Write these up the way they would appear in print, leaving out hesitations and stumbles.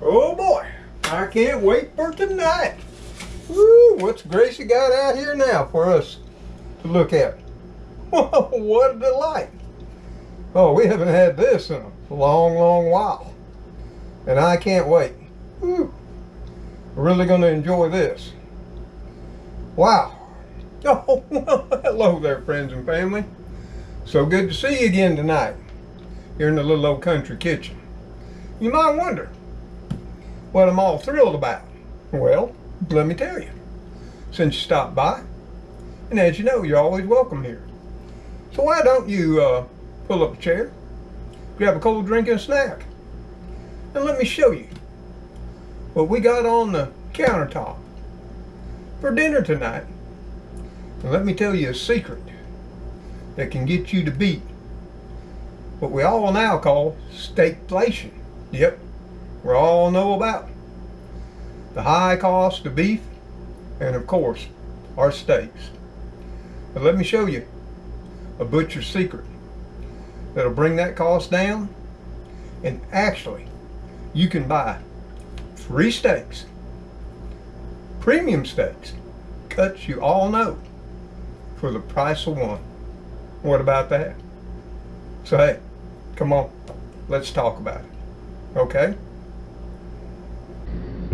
Oh boy, I can't wait for tonight. Woo, what's Gracie got out here now for us to look at? Whoa, what a delight. Oh, we haven't had this in a long while. And I can't wait. Woo, we're really going to enjoy this. Wow. Oh, hello there, friends and family. So good to see you again tonight here in the little old country kitchen. You might wonder what I'm all thrilled about. Well, let me tell you. Since you stopped by, and as you know, you're always welcome here. So why don't you pull up a chair, grab a cold drink and a snack, and let me show you what we got on the countertop for dinner tonight. And let me tell you a secret that can get you to beat what we all now call steakflation. Yep, we all know about the high cost of beef and of course our steaks. But let me show you a butcher's secret that'll bring that cost down, and actually you can buy 3 steaks, premium steaks, cuts you all know, for the price of 1. What about that? So hey, come on, let's talk about it, okay?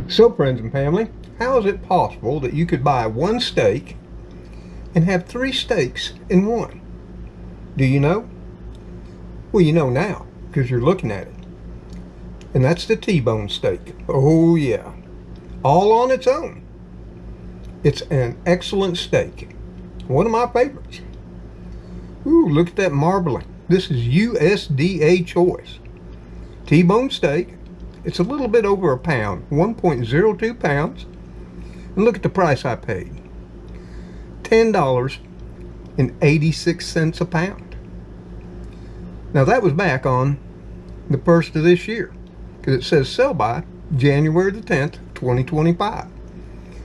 So friends and family, how is it possible that you could buy 1 steak and have 3 steaks in one? Do you know? Well, you know now, because you're looking at it. And that's the T-bone steak. Oh yeah, all on its own. It's an excellent steak. One of my favorites. Ooh, look at that marbling. This is USDA choice. T-bone steak. It's a little bit over a pound, 1.02 pounds. And look at the price I paid. $10.86 a pound. Now that was back on the 1st of this year, because it says sell by January the 10th, 2025.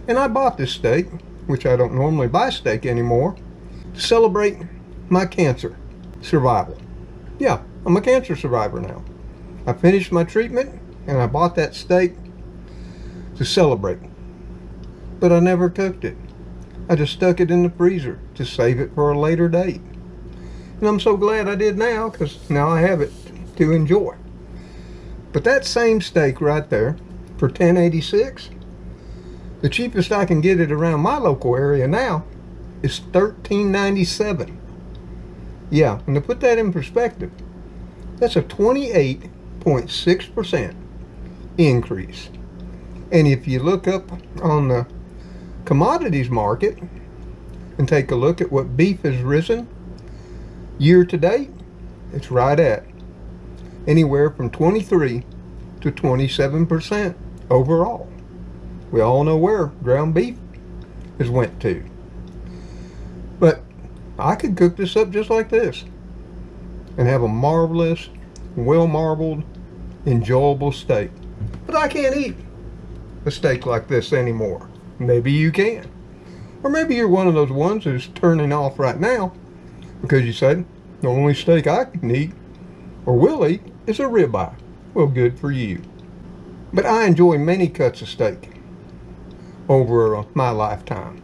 And I bought this steak, which I don't normally buy steak anymore, to celebrate my cancer survival. Yeah, I'm a cancer survivor now. I finished my treatment and I bought that steak to celebrate. But I never cooked it. I just stuck it in the freezer to save it for a later date. And I'm so glad I did now, because now I have it to enjoy. But that same steak right there for $10.86, the cheapest I can get it around my local area now is $13.97. Yeah, and to put that in perspective, that's a 28.6% increase. And if you look up on the commodities market and take a look at what beef has risen year to date, it's right at anywhere from 23 to 27% overall. We all know where ground beef has went to. But I could cook this up just like this and have a marvelous, well marbled, enjoyable steak. But I can't eat a steak like this anymore. Maybe you can. Or maybe you're one of those ones who's turning off right now because you said, the only steak I can eat or will eat is a ribeye. Well, good for you. But I enjoy many cuts of steak over my lifetime.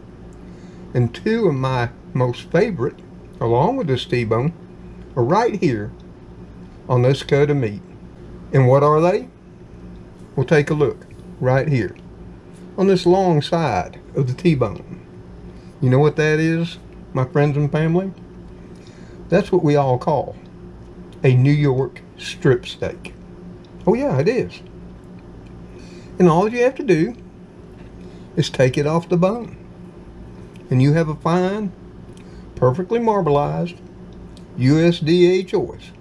And 2 of my most favorite, along with this T-bone, are right here on this cut of meat. And what are they? We'll take a look right here on this long side of the T-bone. You know what that is, my friends and family? That's what we all call a New York strip steak. Oh yeah, it is. And all you have to do is take it off the bone, and you have a fine, perfectly marbleized, USDA choice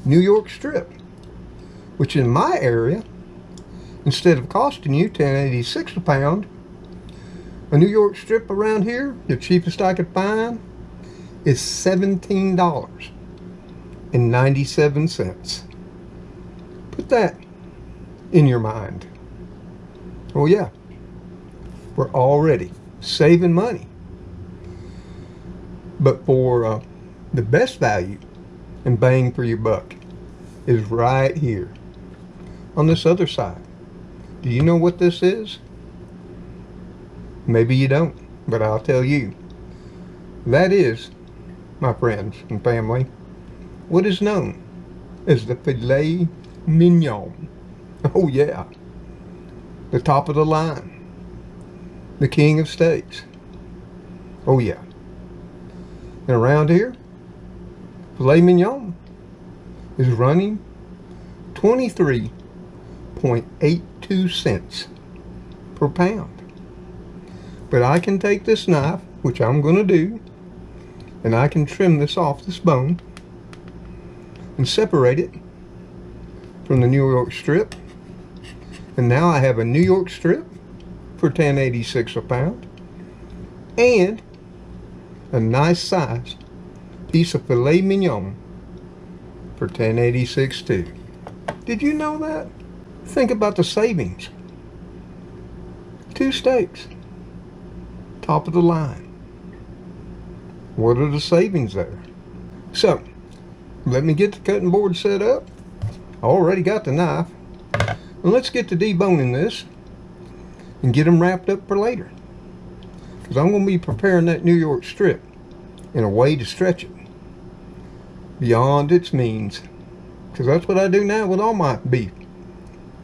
New York strip, which in my area, instead of costing you $10.86 a pound, a New York strip around here, the cheapest I could find, is $17.97. Put that in your mind. Oh yeah, we're already saving money. But for the best value and bang for your buck is right here on this other side Do you know what this is? Maybe you don't, but I'll tell you. That is, my friends and family, what is known as the filet mignon. Oh yeah, the top of the line, the king of steaks. Oh yeah. And around here, filet mignon is running 23.82 cents per pound. But I can take this knife, which I'm going to do, and I can trim this off this bone and separate it from the New York strip. And now I have a New York strip for $10.86 a pound and a nice size piece of filet mignon for $10.86 too. Did you know that? Think about the savings. 2 steaks, top of the line. What are the savings there? So, let me get the cutting board set up. I already got the knife. And let's get to deboning this and get them wrapped up for later. Because I'm going to be preparing that New York strip in a way to stretch it beyond its means. Because that's what I do now with all my beef,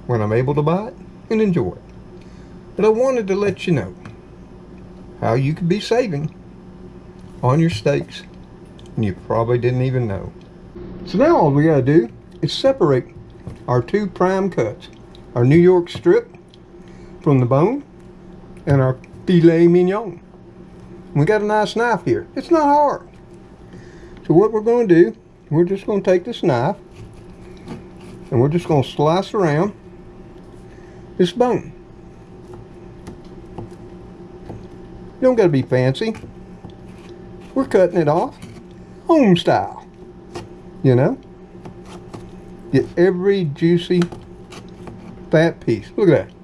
when I'm able to buy it and enjoy it. But I wanted to let you know how you could be saving on your steaks and you probably didn't even know. So now all we got to do is separate our 2 prime cuts, our New York strip from the bone and our filet mignon. We got a nice knife here. It's not hard. So what we're going to do, we're just going to take this knife and we're just going to slice around this bone. You don't got to be fancy. We're cutting it off home style, you know. Get every juicy fat piece. Look at that.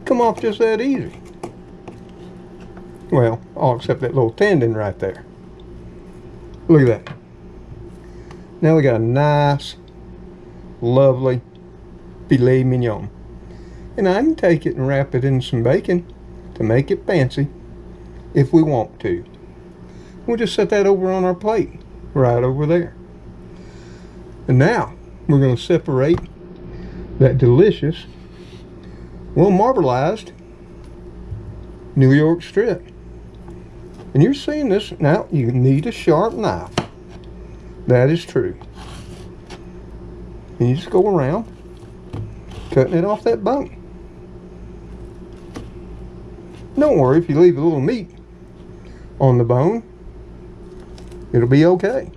Come off just that easy. Well, all except that little tendon right there. Look at that. Now we got a nice, lovely filet mignon. And I can take it and wrap it in some bacon to make it fancy if we want to. We'll just set that over on our plate, right over there. And now, we're going to separate that delicious, well, marbleized New York strip. And you're seeing this, now you need a sharp knife. That is true. And you just go around, cutting it off that bone. Don't worry if you leave a little meat on the bone, it'll be okay.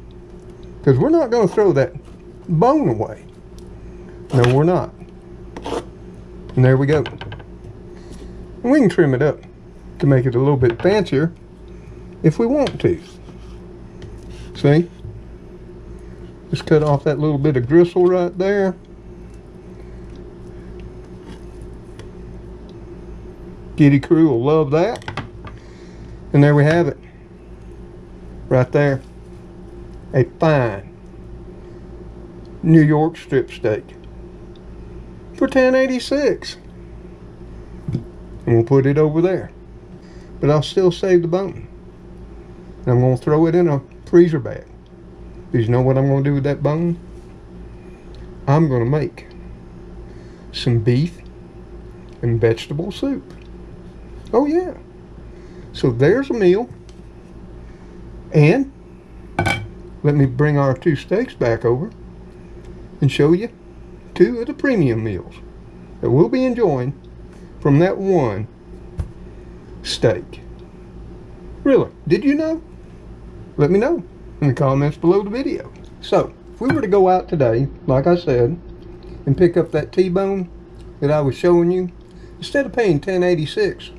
Because we're not going to throw that bone away. No, we're not. And there we go. And we can trim it up to make it a little bit fancier if we want to. See? Just cut off that little bit of gristle right there. Kitty crew will love that. And there we have it. Right there. A fine New York strip steak for $10.86. And we'll put it over there. But I'll still save the bone. And I'm going to throw it in a freezer bag. Because you know what I'm going to do with that bone? I'm going to make some beef and vegetable soup. Oh yeah. So there's a meal. And let me bring our 2 steaks back over and show you 2 of the premium meals that we'll be enjoying from that one steak. Really, did you know? Let me know in the comments below the video. So, if we were to go out today, like I said, and pick up that T-bone that I was showing you, instead of paying $10.86,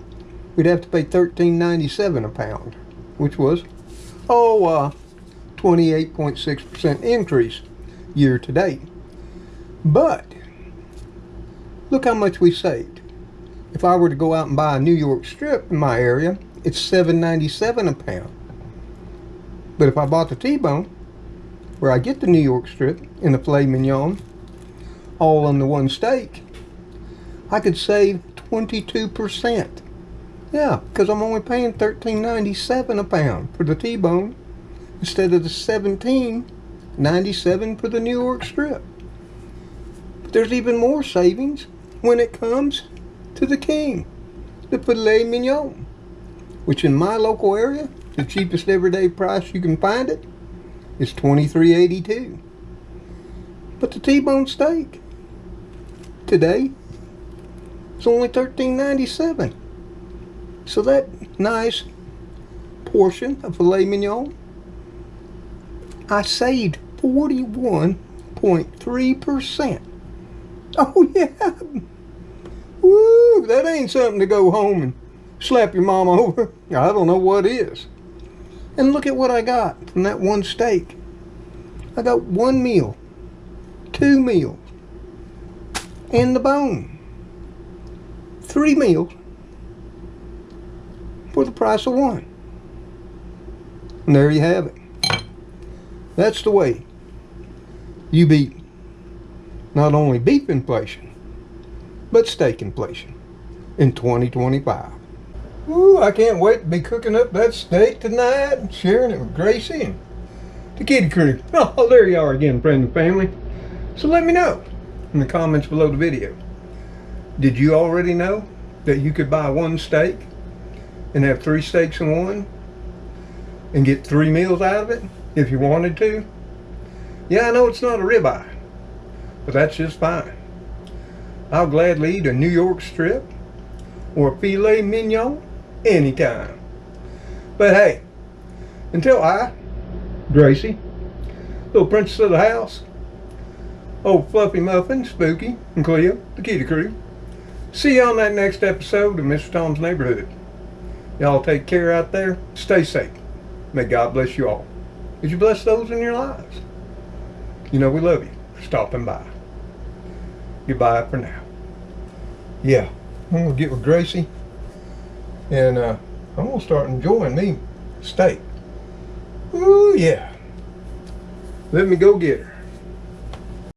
we'd have to pay $13.97 a pound, which was 28.6% increase year to date. But look how much we saved. If I were to go out and buy a New York strip in my area, it's $7.97 a pound. But if I bought the T-bone, where I get the New York strip and the filet mignon all on the one steak, I could save 22%. Yeah, because I'm only paying $13.97 a pound for the T-bone instead of the $17.97 for the New York strip. But there's even more savings when it comes to the king, the filet mignon, which in my local area, the cheapest everyday price you can find it is $23.82. But the T-bone steak today is only $13.97. So that nice portion of filet mignon, I saved 41.3%. Oh yeah! Woo! That ain't something to go home and slap your mama over. I don't know what is. And look at what I got from that one steak. I got one meal, 2 meals, and the bone. 3 meals for the price of 1. And there you have it. That's the way you beat not only beef inflation, but steak inflation in 2025. Ooh, I can't wait to be cooking up that steak tonight and sharing it with Gracie and the kitty crew. Oh, there you are again, friends and family. So let me know in the comments below the video. Did you already know that you could buy 1 steak and have 3 steaks in one and get 3 meals out of it if you wanted to? Yeah, I know it's not a ribeye, but that's just fine. I'll gladly eat a New York strip or a filet mignon anytime. But hey, until I, Gracie, little princess of the house, old Fluffy Muffin, Spooky, and Cleo, the kitty crew, see you on that next episode of Mr. Tom's Neighborhood. Y'all take care out there. Stay safe. May God bless you all. As you bless those in your lives. You know we love you for stopping by. Goodbye for now. Yeah, I'm going to get with Gracie. And I'm going to start enjoying me steak. Ooh, yeah. Let me go get her.